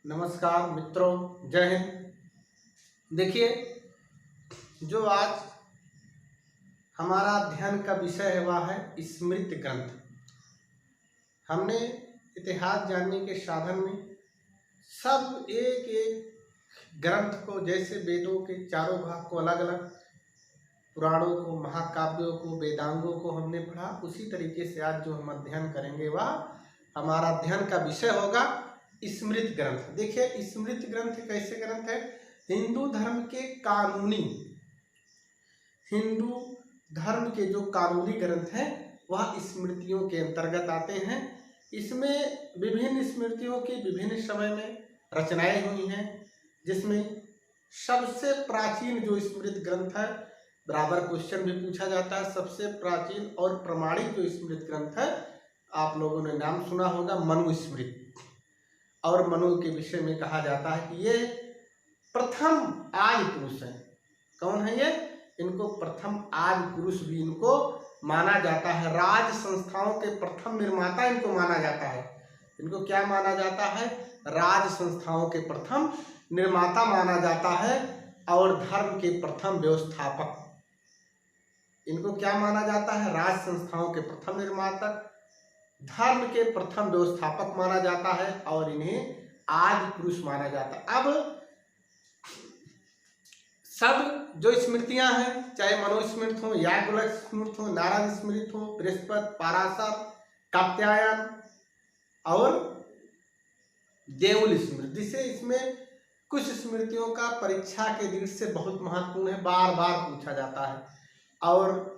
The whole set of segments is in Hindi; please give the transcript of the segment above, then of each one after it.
नमस्कार मित्रों, जय हिंद। देखिए, जो आज हमारा अध्ययन का विषय है वह है स्मृति ग्रंथ। हमने इतिहास जानने के साधन में सब एक एक ग्रंथ को, जैसे वेदों के चारों भाग को अलग अलग, पुराणों को, महाकाव्यों को, वेदांगों को हमने पढ़ा। उसी तरीके से आज जो हम अध्ययन करेंगे वह हमारा अध्ययन का विषय होगा स्मृति ग्रंथ। देखिए, स्मृति ग्रंथ कैसे ग्रंथ है? हिंदू धर्म के जो कानूनी ग्रंथ हैं वह स्मृतियों के अंतर्गत आते हैं। इसमें विभिन्न स्मृतियों की विभिन्न समय में रचनाएं हुई हैं, जिसमें सबसे प्राचीन जो स्मृति ग्रंथ है, बराबर क्वेश्चन भी पूछा जाता है, सबसे प्राचीन और प्रमाणिक जो स्मृति ग्रंथ है, आप लोगों ने नाम सुना होगा मनुस्मृति। और मनु के विषय में कहा जाता है कि ये प्रथम आदि पुरुष हैं। कौन है ये? इनको प्रथम आदि पुरुष भी इनको माना जाता है। राज संस्थाओं के प्रथम निर्माता इनको माना जाता है। इनको क्या माना जाता है? राज संस्थाओं के प्रथम निर्माता माना जाता है। और धर्म के प्रथम व्यवस्थापक, इनको क्या माना जाता है? राज संस्थाओं के प्रथम निर्माता, धर्म के प्रथम व्यवस्थापक माना जाता है और इन्हें आदि पुरुष माना जाता है। अब सब जो स्मृतियां हैं, चाहे मनुस्मृति हो, याज्ञवल्क्य स्मृति हो, नारद स्मृति हो, बृहस्पति, पराशर, कात्यायन और देवल स्मृति, जिसे इसमें कुछ स्मृतियों का परीक्षा के दृष्टि से बहुत महत्वपूर्ण है, बार बार पूछा जाता है। और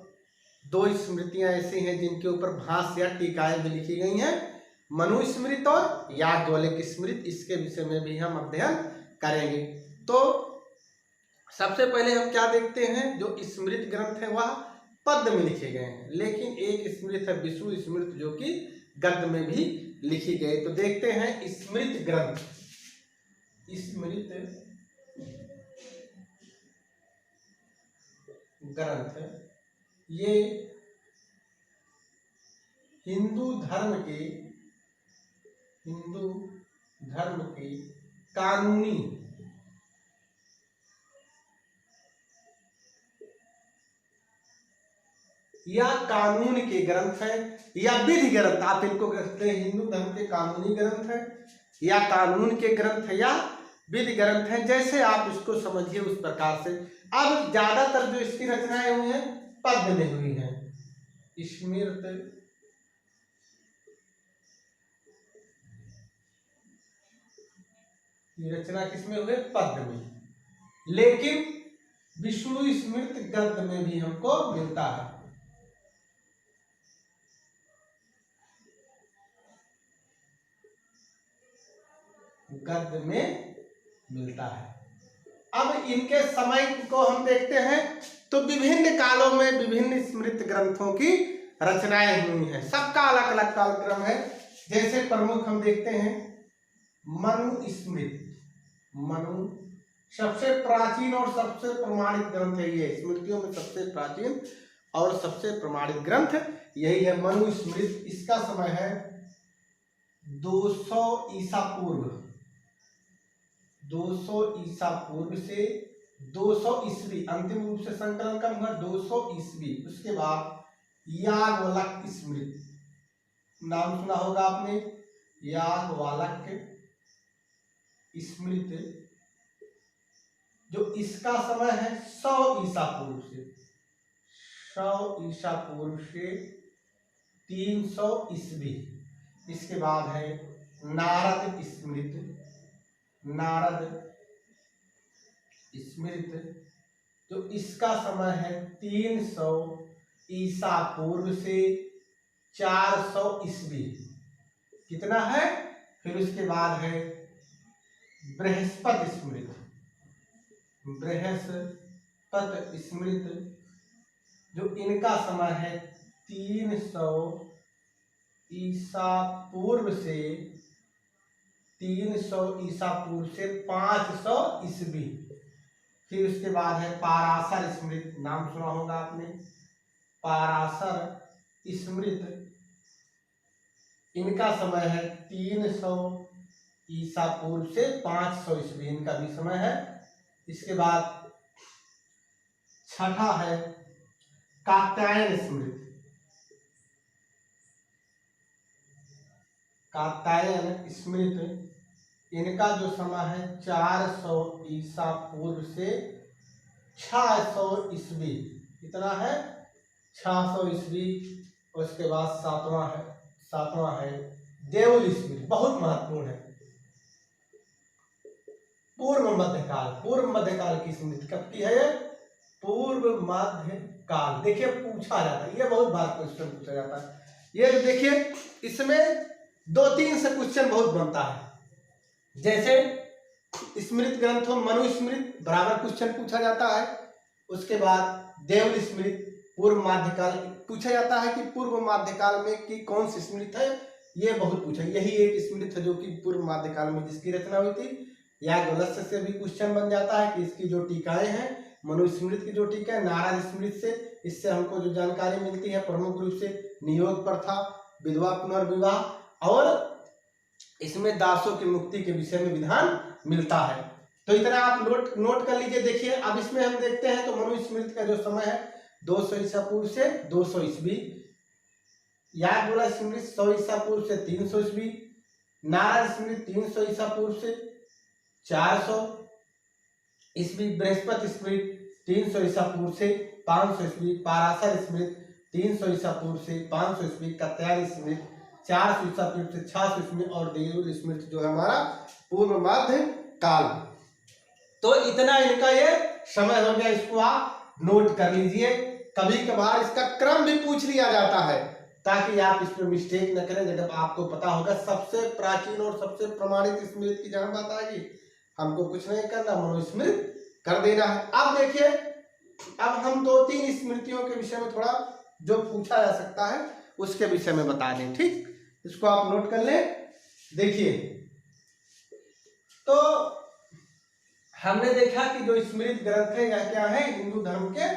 दो स्मृतियां ऐसी हैं जिनके ऊपर भाष्य या टीकाएं भी लिखी गई हैं, मनुस्मृति और याज्ञवल्क्य स्मृति। इसके विषय में भी हम अध्ययन करेंगे। तो सबसे पहले हम क्या देखते हैं? जो स्मृति ग्रंथ है वह पद्य में लिखे गए हैं, लेकिन एक स्मृति है विष्णु स्मृति जो कि गद्य में भी लिखी गई। तो देखते हैं स्मृति ग्रंथ। स्मृति ग्रंथ ये हिंदू धर्म के कानूनी या कानून के ग्रंथ है या विधि ग्रंथ, आप इनको कहते हैं। हिंदू धर्म के कानूनी ग्रंथ है या कानून के ग्रंथ है या विधि ग्रंथ है, जैसे आप इसको समझिए उस प्रकार से। अब ज्यादातर जो इसकी रचनाएं हुई हैं पद्य में हुई हैं। स्मृति की रचना किसमें हुई? पद्य में। लेकिन विष्णु स्मृति गद्य में भी हमको मिलता है। गद्य में मिलता है। अब इनके समय को हम देखते हैं तो विभिन्न कालों में विभिन्न स्मृति ग्रंथों की रचनाएं हुई हैं। सबका अलग अलग कालक्रम है। जैसे प्रमुख हम देखते हैं मनुस्मृति। मनु सबसे प्राचीन और सबसे प्रमाणित ग्रंथ है। ये स्मृतियों में सबसे प्राचीन और सबसे प्रमाणित ग्रंथ यही है, मनुस्मृति। इसका समय है 200 ईसा पूर्व, 200 ईसा पूर्व से 200 ईस्वी, अंतिम रूप से संकलन कब हुआ? 200 ईस्वी। उसके बाद याज्ञवल्क्य स्मृति, नाम सुना होगा आपने, याज्ञवल्क्य स्मृति, जो इसका समय है 100 ईसा पूर्व से, 100 ईसा पूर्व से 300 ईस्वी। इसके बाद है नारद स्मृति, नारद स्मृति, तो इसका समय है 300 ईसा पूर्व से 400 ईस्वी। कितना है? फिर उसके बाद है बृहस्पति स्मृति, बृहस्पति स्मृति, जो इनका समय है 300 ईसा पूर्व से 300 ईसा पूर्व से 500 ईस्वी। फिर उसके बाद है पराशर स्मृति, नाम सुना होगा आपने, पराशर स्मृति, इनका समय है 300 ईसा पूर्व से 500 ईस्वी इनका भी समय है। इसके बाद छठा है कात्यायन स्मृति। कात्यायन स्मृति इनका जो समय है 400 ईसा पूर्व से 600 ईस्वी। कितना है? 600 ईस्वी। उसके बाद सातवां है देवल स्मृति, बहुत महत्वपूर्ण है। पूर्व मध्यकाल की स्मृति कब की है? पूर्व मध्यकाल। देखिए पूछा जाता है, ये बहुत बार क्वेश्चन पूछा जाता है। ये देखिए इसमें 2-3 से क्वेश्चन बहुत बनता है। जैसे स्मृति ग्रंथों मनुस्मृति बराबर क्वेश्चन पूछा जाता है। उसके बाद देवल स्मृति पूर्व मध्यकाल पूछा जाता है कि पूर्व मध्यकाल में की कौन सी स्मृति है, ये बहुत पूछा। यही एक स्मृति है जो कि पूर्व मध्यकाल में जिसकी रचना हुई थी। या गलत से भी क्वेश्चन बन जाता है कि इसकी जो टीकाएं हैं मनुस्मृति की जो टीका है नारद स्मृति से, इससे हमको जो जानकारी मिलती है प्रमुख रूप से नियोग प्रथा, विधवा पुनर्विवाह और इसमें दासों की मुक्ति के विषय में विधान मिलता है। तो इतना आप नोट कर लीजिए। देखिए अब इसमें हम देखते हैं तो मनुस्मृति का जो समय है 200 ईसा पूर्व से 200 ईस्वी। याद बोला स्मृति 100 ईसा पूर्व से 300 ईस्वी। नारद स्मृति 300 ईसा पूर्व से 400 ईस्वी। बृहस्पति स्मृति 300 ईसा पूर्व से 500 ईस्वी। पाराशर स्मृति 300 ईसा पूर्व से 500 ईस्वी। कात्यायन स्मृति 400 ईसा पूर्व से 600 ईस्वी और देवल स्मृति जो है हमारा पूर्व मध्य काल। तो इतना इनका ये समय हो गया, इसको आप नोट कर लीजिए। कभी कभार इसका क्रम भी पूछ लिया जाता है ताकि आप इसमें मिस्टेक न करें। जब आपको पता होगा सबसे प्राचीन और सबसे प्रमाणित स्मृति की जहां बात आएगी, हमको कुछ नहीं करना, मनुस्मृति कर देना है। अब देखिए अब हम 2-3 स्मृतियों के विषय में थोड़ा जो पूछा जा सकता है उसके विषय में बता दें। ठीक, इसको आप नोट कर लें। देखिए तो हमने देखा कि जो स्मृति ग्रंथ है यह क्या है? हिंदू धर्म के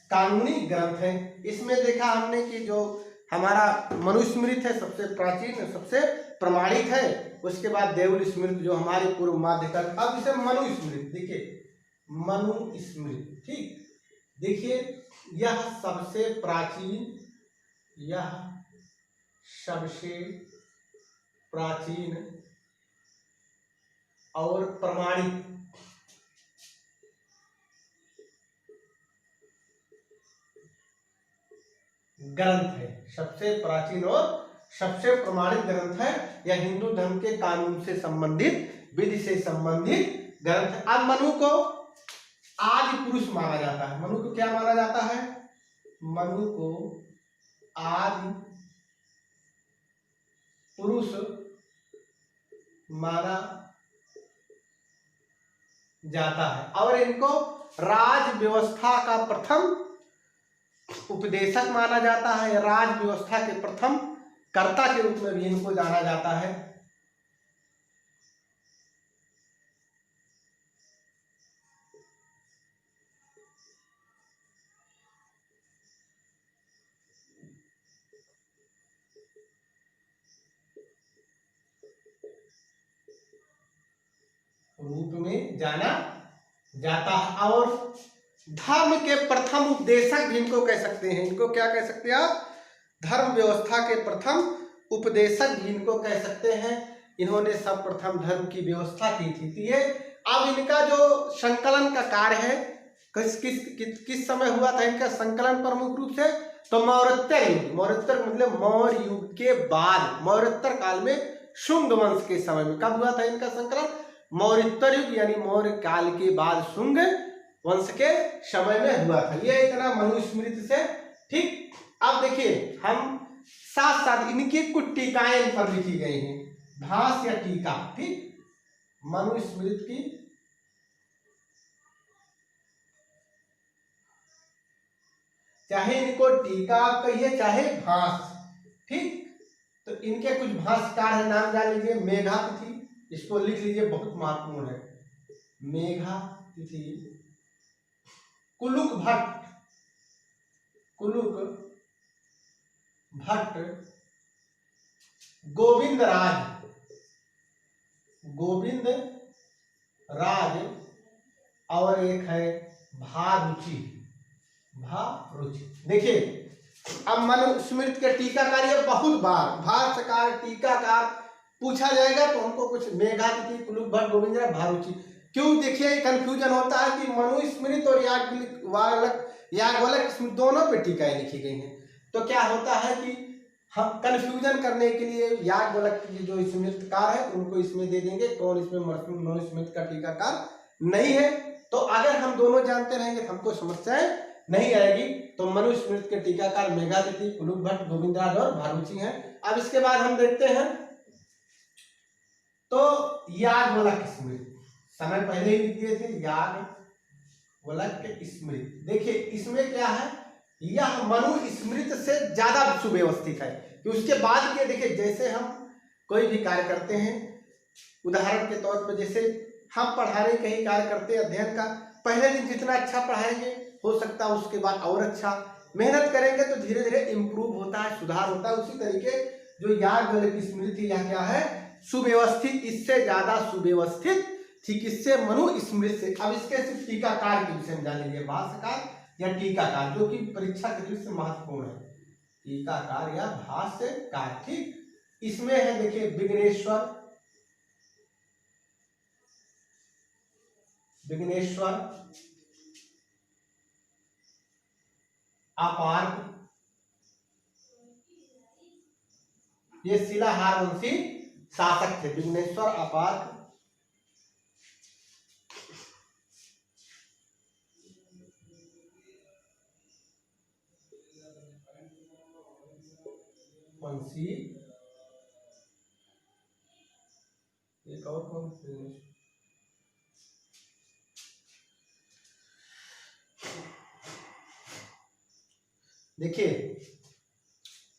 कानूनी ग्रंथ है। इसमें देखा हमने कि जो हमारा मनुस्मृति है सबसे प्राचीन सबसे प्रमाणित है। उसके बाद देवल स्मृति जो हमारी पूर्व मध्यकाल। अब इसे मनुस्मृति देखिए, मनुस्मृति। ठीक, देखिए यह सबसे प्राचीन और प्रमाणित ग्रंथ है। सबसे प्राचीन और सबसे प्रमाणित ग्रंथ है। यह हिंदू धर्म के कानून से संबंधित, विधि से संबंधित ग्रंथ है। अब मनु को आदि पुरुष माना जाता है। मनु को क्या माना जाता है? मनु को आदि पुरुष माना जाता है और इनको राज व्यवस्था का प्रथम उपदेशक माना जाता है। राज व्यवस्था के प्रथम कर्ता के रूप में भी इनको जाना जाता है। रूप में जाना जाता है और धर्म के प्रथम उपदेशक भी इनको कह सकते हैं। इनको क्या कह सकते हैं आप? धर्म व्यवस्था के प्रथम उपदेशक भी इनको कह सकते हैं। इन्होंने सब प्रथम धर्म की व्यवस्था की थी। ये अब इनका जो संकलन का कार्य है किस समय हुआ था इनका संकलन प्रमुख रूप से? तो मौर्योत्तर युग, मौर्योत्तर मतलब मौर्य युग के बाद, मौर्योत्तर काल में शुंग वंश के समय में। कब हुआ था इनका संकलन? मौर्योत्तर युग यानी मौर्य काल के बाद शुंग वंश के समय में हुआ था। ये इतना मनुस्मृति से। ठीक, अब देखिए हम साथ साथ इनकी कुछ टीकाएं इन पर लिखी गई हैं, भाष्य या टीका। ठीक, मनुस्मृति की चाहे इनको टीका कहिए चाहे भाष्य। ठीक, तो इनके कुछ भाष्यकार है, नाम जान लीजिए। मेघातिथि, इसको लिख लीजिए, बहुत महत्वपूर्ण है। मेघातिथि, कुलुक भट्ट, गोविंदराज गोविंद राज और एक है भारुचि। देखिए अब मनुस्मृति के टीकाकार, ये बहुत बार भाष्यकार टीकाकार पूछा जाएगा तो हमको कुछ मेघातिथि, कुलुक भट्ट, गोविंद राज, भारुचि। क्यों? देखिए कंफ्यूजन होता है कि मनुस्मृति और याज्ञवल्क्य स्मृति दोनों पे टीकाएं लिखी गई हैं, तो क्या होता है कि हम कंफ्यूजन करने के लिए याज्ञवल्क्य जो स्मृतिकार है उनको इसमें दे देंगे, कौन इसमें मनुस्मृति का टीकाकार नहीं है। तो अगर हम दोनों जानते रहेंगे तो हमको समस्याएं नहीं आएगी। तो मनुस्मृति के टीकाकार मेघातिथि, कुलुक भट्ट, गोविंद राज और भारुचि हैं। अब इसके बाद हम देखते हैं तो याज्ञवल्क्य स्मृति, समय पहले ही लिख दिए थे, याज्ञवल्क्य स्मृति। देखिए इसमें क्या है, यह मनुस्मृति से ज्यादा सुव्यवस्थित है कि उसके बाद के, देखिए जैसे हम कोई भी कार्य करते हैं, उदाहरण के तौर पर जैसे हम पढ़ाने का ही कार्य करते हैं, अध्ययन का, पहले दिन जितना अच्छा पढ़ाएंगे हो सकता है उसके बाद और अच्छा मेहनत करेंगे तो धीरे धीरे इम्प्रूव होता है, सुधार होता है। उसी तरीके जो याज्ञवल्क्य स्मृति यह क्या है, सुव्यवस्थित, इससे ज्यादा सुव्यवस्थित थी, किससे, मनुस्मृति से। अब इसके सिर्फ टीकाकार के विषय में जान लीजिए, भाष्यकार या टीकाकार, जो कि परीक्षा के दृष्टि से महत्वपूर्ण है, टीकाकार या भाष्यकार। ठीक, इसमें है देखिए विघ्नेश्वर अपार्ग, ये शिलाहारवंशी शासक थे, विघ्नेश्वर अपार्ग, वंशी। एक और कौन, देखिए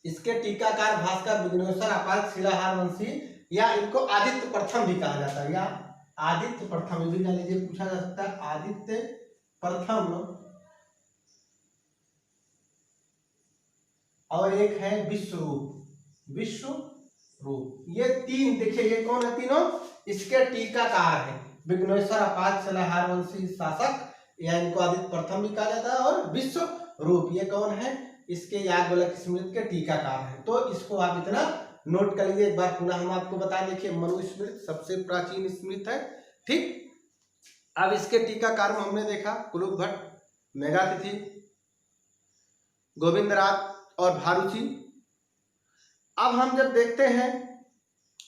इसके टीकाकार भास्कर विघ्नेश्वर अपार्ग शिलाहारवंशी, या इनको आदित्य प्रथम भी कहा जाता है, या आदित्य प्रथम भी जान लीजिए, पूछा जा सकता है आदित्य प्रथम। और एक है विश्वरूप। ये तीन, देखिए ये कौन है तीनों, इसके टीकाकार है, विघ्नेश्वर अपार्ग शिलाहारवंशी शासक, या इनको आदित्य प्रथम भी कहा जाता है, और विश्वरूप ये कौन है, इसके याज्ञवल्क्य स्मृति के टीकाकार है। तो इसको आप इतना नोट कर लीजिए। एक बार पुनः हम आपको बता दें कि मनुस्मृति सबसे प्राचीन स्मृति है। ठीक, अब इसके टीकाकार में हमने देखा कुलुक भट्ट, मेघातिथि, गोविंद राज और भारुचि। अब हम जब देखते हैं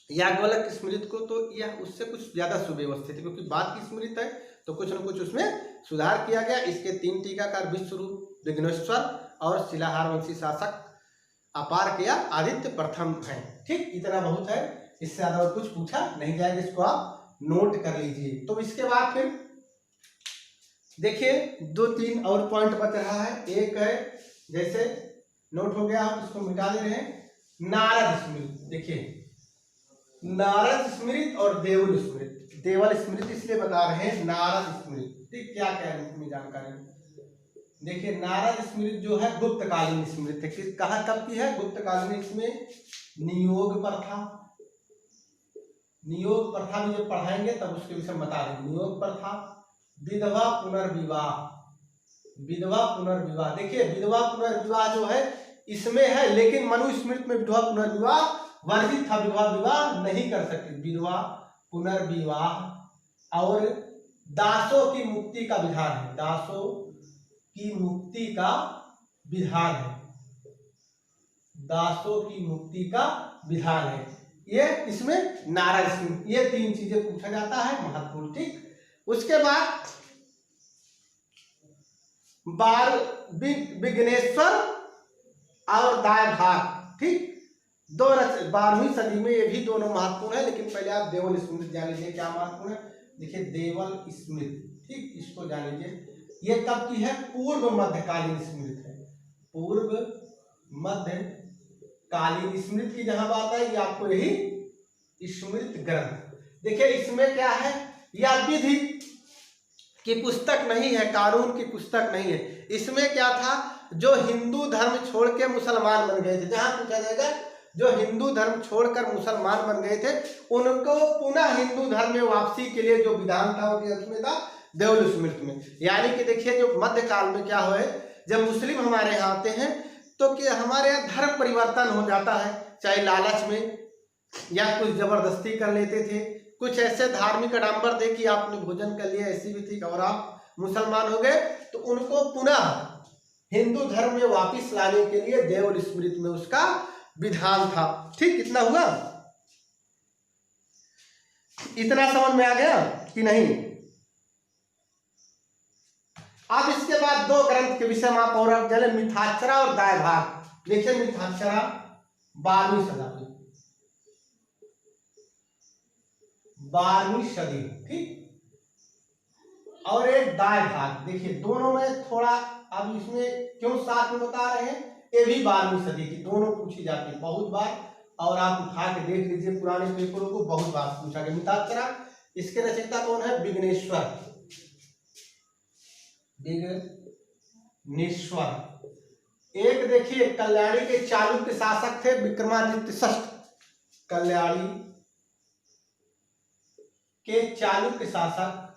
याज्ञवल्क्य स्मृति को तो यह उससे कुछ ज्यादा सुव्यवस्थित है, क्योंकि बाद की स्मृति है तो कुछ न कुछ उसमें सुधार किया गया। इसके तीन टीकाकार विश्वरूप, विघ्नेश्वर और शिलाहारवंशी शासक अपार्ग या आदित्य प्रथम है। ठीक, इतना बहुत है, इससे ज्यादा और कुछ पूछा नहीं जाएगा, इसको आप नोट कर लीजिए। तो इसके बाद फिर देखिए 2-3 और पॉइंट बच रहा है। एक है, जैसे नोट हो गया, हम इसको मिटा दे रहे हैं, नारद स्मृति। देखिए नारद स्मृति और देवल स्मृति, देवल स्मृति इसलिए बता रहे हैं नारद स्मृति। ठीक, क्या क्या है इसमें जानकारी, देखिए नारद स्मृति जो है गुप्तकालीन स्मृति है। किस कहा कब की है, गुप्तकालीन। इसमें नियोग प्रथा भी जब पढ़ाएंगे तब उसके विषय में बता देंगे। नियोग प्रथा, विधवा पुनर्विवाह। देखिए विधवा पुनर्विवाह जो है इसमें है, लेकिन मनुस्मृति में विधवा पुनर्विवाह वर्जित था, विवाह नहीं कर सकते। विधवा पुनर्विवाह और दासों की मुक्ति का विधान है, दासों की मुक्ति का विधान है, दासों की मुक्ति का विधान है। ये इसमें नारद स्मृति, ये तीन चीजें पूछा जाता है, महत्वपूर्ण। ठीक, उसके बाद विघ्नेश्वर और दायभाग। ठीक, 12वीं सदी में ये भी दोनों महत्वपूर्ण है, लेकिन पहले आप देवल स्मृति जान लीजिए क्या महत्वपूर्ण है। देखिए देवल स्मृति, ठीक, इसको जान लीजिए। ये कब की है, पूर्व मध्यकालीन स्मृति है, पूर्व मध्यकालीन स्मृति की जहां बात है, ये आपको यही स्मृति ग्रंथ। देखिए इसमें क्या है, यह विधि की पुस्तक नहीं है, कानून की पुस्तक नहीं है। इसमें क्या था, जो हिंदू धर्म छोड़ के मुसलमान बन गए थे, जहां पूछा जाएगा जो हिंदू धर्म छोड़कर मुसलमान बन गए थे उनको पुनः हिंदू धर्म में वापसी के लिए जो विधान था वो उसमें था देवल स्मृति में। यानी कि देखिए जो मध्यकाल में क्या हुआ है, जब मुस्लिम हमारे यहाँ आते हैं तो कि हमारे यहाँ धर्म परिवर्तन हो जाता है, चाहे लालच में या कुछ जबरदस्ती कर लेते थे, कुछ ऐसे धार्मिक आडंबर थे कि आपने भोजन कर लिया ऐसी भी थी और आप मुसलमान हो गए, तो उनको पुनः हिंदू धर्म में वापस लाने के लिए देवल स्मृति में उसका विधान था। ठीक, कितना हुआ, इतना समझ में आ गया कि नहीं। अब इसके बाद दो ग्रंथ के विषय में आप और जाने, मिथाक्षरा और दायभाग। देखिए मिथाक्षरा 12वीं शताब्दी, 12वीं सदी, ठीक, और एक दायभाग। देखिए दोनों में थोड़ा, अब इसमें क्यों साथ में बता रहे हैं, ये भी 12वीं सदी की, दोनों पूछी जाती है बहुत बार, और आप उठा के देख लीजिए पुराने पेपरों को, बहुत बार पूछा गया। मिथाक्षरा, इसके रचयिता कौन है, विघ्नेश्वर। एक देखिए कल्याणी के चालुक्य शासक थे विक्रमादित्य षष्ठ, कल्याणी के चालुक्य शासक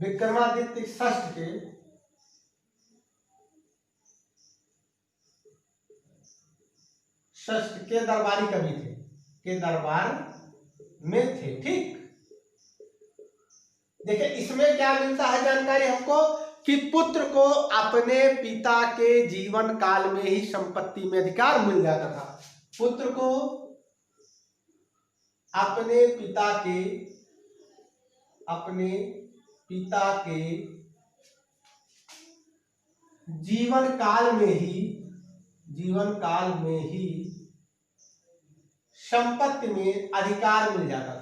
विक्रमादित्य षष्ठ के दरबारी कवि थे, के दरबार में थे। ठीक, देखिए इसमें क्या मिलता है जानकारी हमको, कि पुत्र को अपने पिता के जीवन काल में ही संपत्ति में अधिकार मिल जाता था। पुत्र को अपने पिता के जीवन काल में ही संपत्ति में अधिकार मिल जाता था।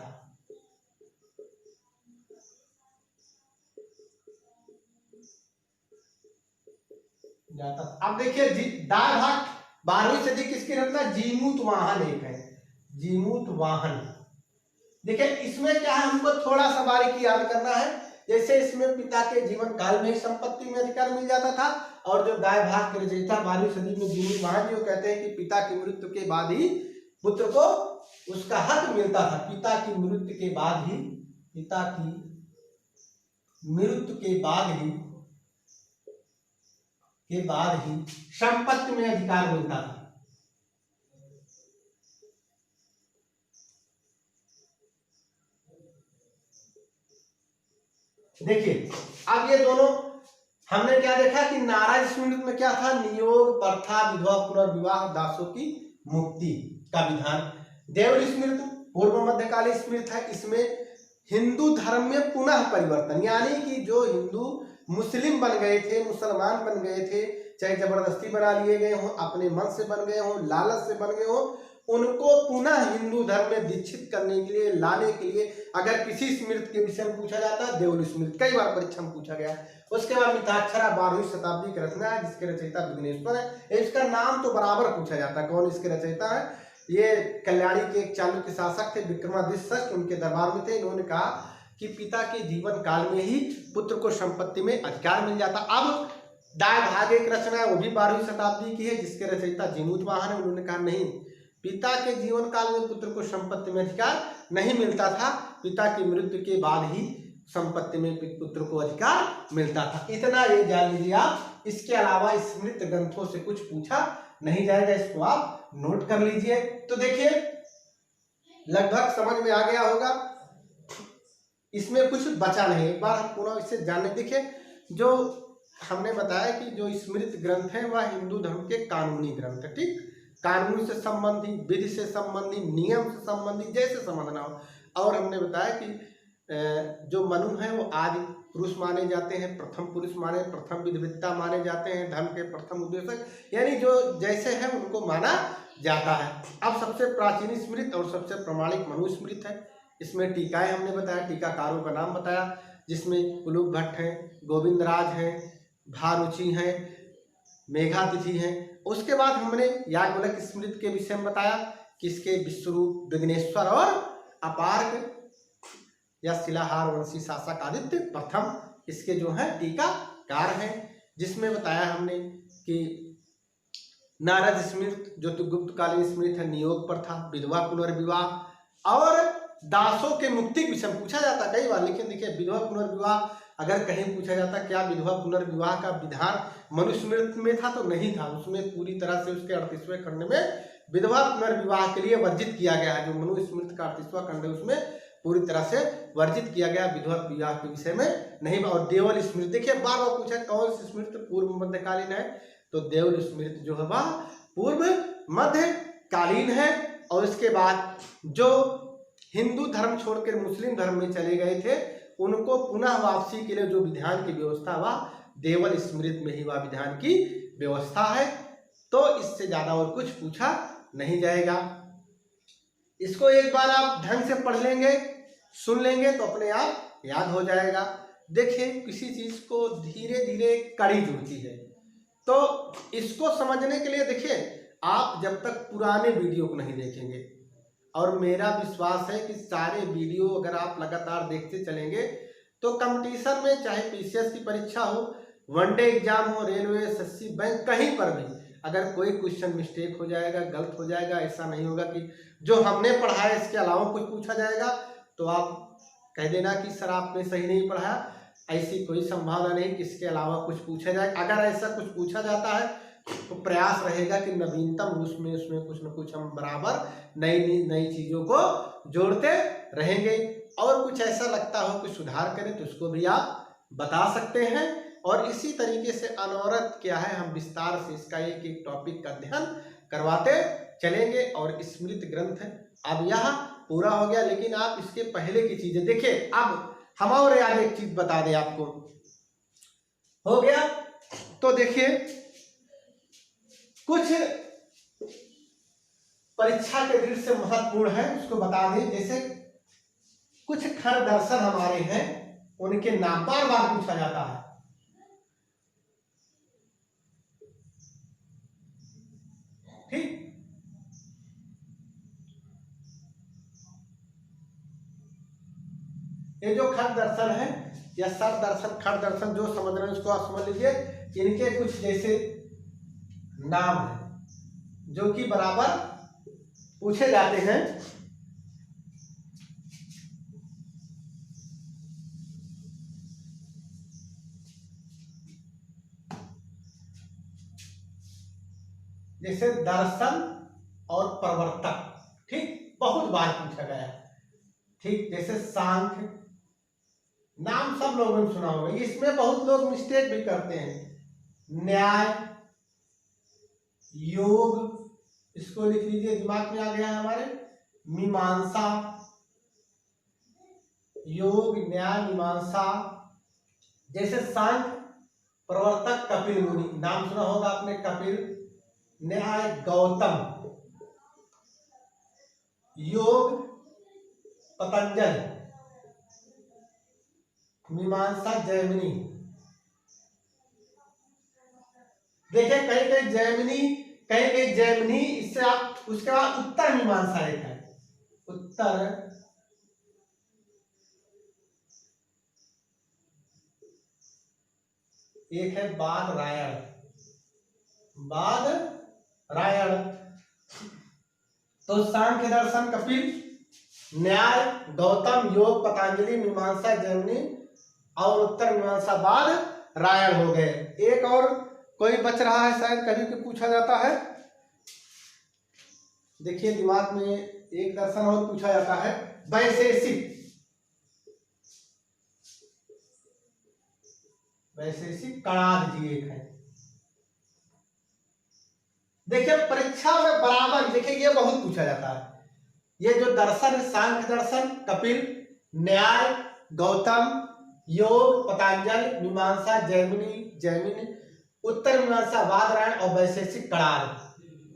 अब देखिए दायभाग 12वीं सदी किसकी रचना, जीमूत वाहन एक है, जीमूत वाहन। देखिए इसमें क्या है, हमको थोड़ा सा बारीकी याद करना है। जैसे इसमें पिता के जीवन काल में ही संपत्ति में अधिकार मिल जाता था, और जो दायभाग के रचयिता 12वीं सदी में जीमूत वाहन जो कहते हैं कि पिता की मृत्यु के बाद ही पुत्र को उसका हक मिलता था। पिता की मृत्यु के बाद ही संपत्ति में अधिकार मिलता था। देखिए अब ये दोनों हमने क्या देखा कि नाराज स्मृति में क्या था, नियोग, प्रथा, विधवा पुनर्विवाह, दासों की मुक्ति का विधान। देवल स्मृति पूर्व मध्यकालीन स्मृति है, इसमें हिंदू धर्म में पुनः परिवर्तन, यानी कि जो हिंदू मुस्लिम बन गए थे, मुसलमान बन गए थे, चाहे जबरदस्ती बना लिए गए हों, अपने मन से बन गए हों, लालच से बन गए हों, उनको पुनः हिंदू धर्म में दीक्षित करने के लिए, लाने के लिए अगर किसी स्मृति के विषय में पूछा जाता है, देवल स्मृति कई बार परीक्षा में पूछा गया। उसके बाद मिथाक्षरा 12वीं शताब्दी की रचना है, जिसके रचयिता विघ्नेश्वर है। इसका नाम तो बराबर पूछा जाता है, कौन इसके रचयिता है। ये कल्याणी के एक चालुक्य शासक थे विक्रमादित्य षष्ठ, उनके दरबार में थे। इन्होंने कहा कि पिता के जीवन काल में ही पुत्र को संपत्ति में अधिकार मिल जाता। अब दायभाग एक रचना है, वो भी 12वीं शताब्दी की है, जिसके रचयिता जीमूत वाहन है। उन्होंने कहा नहीं, पिता के जीवन काल में पुत्र को संपत्ति में अधिकार नहीं मिलता था, पिता की मृत्यु के बाद ही संपत्ति में पुत्र को अधिकार मिलता था। इतना ये जान लीजिए आप। इसके अलावा स्मृति ग्रंथों से कुछ पूछा नहीं जाएगा, इसको आप नोट कर लीजिए। तो देखिए लगभग समझ में आ गया होगा, इसमें कुछ बचा नहीं। एक बार हम पूरा इससे जानने, देखिए जो हमने बताया कि जो स्मृति ग्रंथ है वह हिंदू धर्म के कानूनी ग्रंथ है। ठीक, कानून से संबंधी, विधि से संबंधी, नियम से संबंधी, जैसे समझना हो। और हमने बताया कि जो मनु है वो आदि पुरुष माने जाते हैं, प्रथम पुरुष माने, प्रथम विद्वत्ता माने जाते हैं, धर्म के प्रथम उद्देशक, यानी जो जैसे है उनको माना जाता है। अब सबसे प्राचीन स्मृति और सबसे प्रमाणिक मनु स्मृति है। इसमें टीकाएं हमने बताया, टीकाकारों का नाम बताया, जिसमें कुलुक भट्ट हैं, गोविंदराज हैं, भारुचि हैं, मेघातिथि हैं। उसके बाद हमने याज्ञवल्क्य स्मृति के विषय में बताया कि इसके विश्वरूप, विघ्नेश्वर और अपार्क या शिलाहार वंशी शासक आदित्य प्रथम इसके जो है टीकाकार हैं। जिसमें बताया हमने कि नारद स्मृत जो तो गुप्तकालीन स्मृत है, नियोग प्रथा, विधवा पुनर्विवाह और दासों के मुक्ति के विषय में पूछा जाता कई बार। लेकिन देखिए विधवा पुनर्विवाह अगर कहीं पूछा जाता क्या विधवा पुनर्विवाह का विधान मनुस्मृति में था, तो नहीं था। उसमें पूरी तरह से उसके 38वें खंड में विधवा पुनर्विवाह के लिए वर्जित किया गया है। जो मनुस्मृति का 38वां खंड है उसमें पूरी तरह से वर्जित किया गया, विधवा विवाह के विषय में नहीं। और देवल स्मृति, देखिए बार बार पूछा कौन सी स्मृति पूर्व मध्यकालीन है, तो देवल स्मृति जो है वह पूर्व मध्यकालीन है। और इसके बाद जो हिंदू धर्म छोड़कर मुस्लिम धर्म में चले गए थे उनको पुनः वापसी के लिए जो विधान की व्यवस्था वह देवल स्मृति में ही वह विधान की व्यवस्था है। तो इससे ज्यादा और कुछ पूछा नहीं जाएगा। इसको एक बार आप ढंग से पढ़ लेंगे, सुन लेंगे तो अपने आप याद हो जाएगा। देखिए किसी चीज को धीरे धीरे कड़ी जुड़ती है, तो इसको समझने के लिए देखिए आप जब तक पुराने वीडियो को नहीं देखेंगे, और मेरा विश्वास है कि सारे वीडियो अगर आप लगातार देखते चलेंगे तो कंपटीशन में चाहे पीसीएस की परीक्षा हो, वनडे एग्जाम हो, रेलवे, एसएससी, बैंक, कहीं पर भी अगर कोई क्वेश्चन मिस्टेक हो जाएगा, गलत हो जाएगा, ऐसा नहीं होगा कि जो हमने पढ़ा है इसके अलावा कुछ पूछा जाएगा तो आप कह देना कि सर आपने सही नहीं पढ़ा। ऐसी कोई संभावना नहीं कि इसके अलावा कुछ पूछा जाए। अगर ऐसा कुछ पूछा जाता है तो प्रयास रहेगा कि नवीनतम उसमें कुछ न कुछ हम बराबर नई नई चीजों को जोड़ते रहेंगे। और कुछ ऐसा लगता हो कि सुधार करें तो उसको भी आप बता सकते हैं। और इसी तरीके से अनवरत क्या है हम विस्तार से इसका एक एक टॉपिक का अध्ययन करवाते चलेंगे। और स्मृति ग्रंथ अब यह पूरा हो गया, लेकिन आप इसके पहले की चीजें देखिए। अब हम और यार एक चीज बता दें आपको, हो गया तो देखिए कुछ परीक्षा के दृष्टि से महत्वपूर्ण है उसको बता दें। जैसे कुछ खर दर्शन हमारे हैं उनके नाम बार बार पूछा जाता है। ठीक, ये जो खर दर्शन है या सर दर्शन, खर दर्शन जो समझ रहे हैं उसको आप समझ लीजिए। इनके कुछ जैसे नाम है जो कि बराबर पूछे जाते हैं। जैसे दर्शन और प्रवर्तक, ठीक, बहुत बार पूछा गया है। ठीक, जैसे सांख्य, नाम सब लोगों ने सुना होगा, इसमें बहुत लोग मिस्टेक भी करते हैं। न्याय, योग, इसको लिख लीजिए, दिमाग में आ गया है हमारे। मीमांसा, योग, न्याय, मीमांसा। जैसे सांख्य, प्रवर्तक कपिल मुनि, नाम सुना होगा आपने, कपिल। न्याय गौतम, योग पतंजलि, मीमांसा जैमिनी। देखिए कहीं कहीं जैमिनी, कहीं कहीं जैमिनी, इससे आप उसके बाद उत्तर मीमांसा लिखा है। उत्तर एक है बाद रायण, बाद रायण। तो सांख्य दर्शन कपिल, न्याय गौतम, योग पतंजलि, मीमांसा जैमिनी और उत्तर मीमांसा बाद रायण हो गए। एक और कोई बच रहा है शायद, कभी भी पूछा जाता है। देखिए दिमाग में एक दर्शन और पूछा जाता है, वैशेषिक। वैशेषिक कणाद जी एक है। देखिए परीक्षा में बराबर, देखिए ये बहुत पूछा जाता है। ये जो दर्शन है, सांख्य दर्शन कपिल, न्याय गौतम, योग पतंजलि, मीमांसा जैमिनी, उत्तर मीमांसा वादरायण और वैशेषिक कणाद,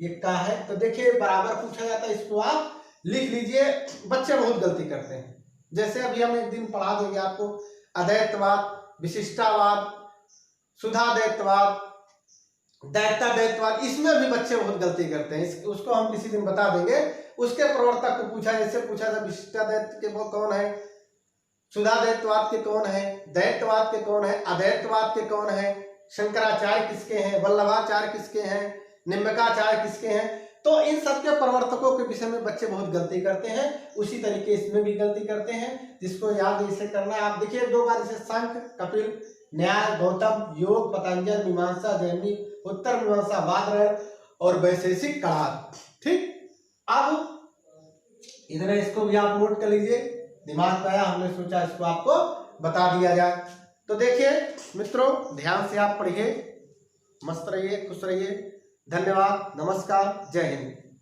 ये का है। तो देखिए बराबर पूछा जाता है, इसको आप लिख लीजिए। बच्चे बहुत गलती करते हैं। जैसे अभी हम एक दिन पढ़ा देंगे आपको अद्वैतवाद, विशिष्टावाद, शुद्धाद्वैतवाद, दैत्याद्वैतवाद, इसमें भी बच्चे बहुत गलती करते हैं। उसको हम किसी दिन बता देंगे। उसके प्रवर्तक को पूछा, जैसे पूछा था विशिष्टाद्वैत के वो कौन है, शुद्धाद्वैतवाद के कौन है, दैत्यवाद के कौन है, अद्वैतवाद के कौन है, शंकराचार्य किसके हैं, वल्लभाचार्य किसके हैं, निम्बकाचार्य किसके हैं। तो इन सबके प्रवर्तकों के विषय में बच्चे बहुत गलती करते हैं, उसी तरीके इसमें भी गलती करते हैं, जिसको याद इसे करना है। आप देखिए 2 बार इसे सांख्य, कपिल, न्याय, गौतम, योग, पतंजल, मीमांसा, जैमिनी, उत्तर मीमांसा, वादरण और वैशेषिक काल। ठीक, अब इधर इसको भी आप नोट कर लीजिए, दिमाग में आया, हमने सोचा इसको आपको बता दिया जाए। तो देखिए मित्रों, ध्यान से आप पढ़िए, मस्त रहिए, खुश रहिए। धन्यवाद, नमस्कार, जय हिंद।